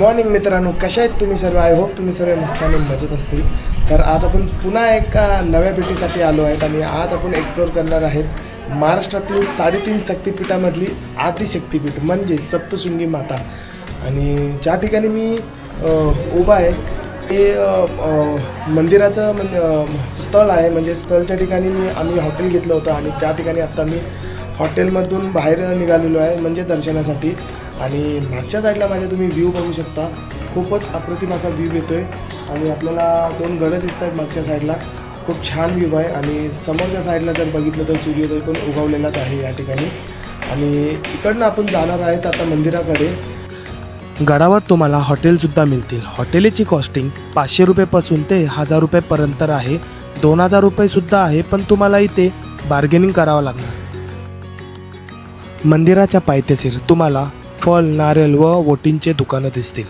Morning मित्रांनो, कशा आहेत तुम्ही सर्व? आय होप तुम्ही सर्व मस्ताने मजेत असतील. तर आज आपण पुन्हा एका नव्या भेटीसाठी आलो आहेत आणि आज आपण एक्सप्लोर करणार आहेत महाराष्ट्रातील 3.5 शक्तिपीठामधली आदिशक्तिपीठ म्हणजे सप्तशृंगी माता. आणि ज्या ठिकाणी मी उभा आहे ते मंदिराचं स्थळ आहे. म्हणजे स्थळच्या ठिकाणी आम्ही हॉटेल घेतलं होतं आणि त्या ठिकाणी आत्ता मी हॉटेलमधून बाहेर निघालेलो आहे म्हणजे दर्शनासाठी. आणि मागच्या साईडला माझ्या तुम्ही व्ह्यू बघू शकता, खूपच अप्रतिम असा व्ह्यू येतो आहे. आणि आपल्याला 2 गडं दिसत आहेत मागच्या साईडला, खूप छान व्ह्यू आहे. आणि समोरच्या साईडला जर बघितलं तर सूर्योदय पण उगवलेलाच आहे या ठिकाणी. आणि इकडनं आपण जाणार आहेत आता मंदिराकडे. गडावर तुम्हाला हॉटेलसुद्धा मिळतील. हॉटेलची कॉस्टिंग 500 रुपयेपासून ते 1000 रुपयेपर्यंत आहे. 2000 रुपयेसुद्धा आहे, पण तुम्हाला इथे बार्गेनिंग करावं लागणार. मंदिराच्या पायथ्याशीर तुम्हाला फळ, नारळ व वोटिंगचे दुकानं दिसतील.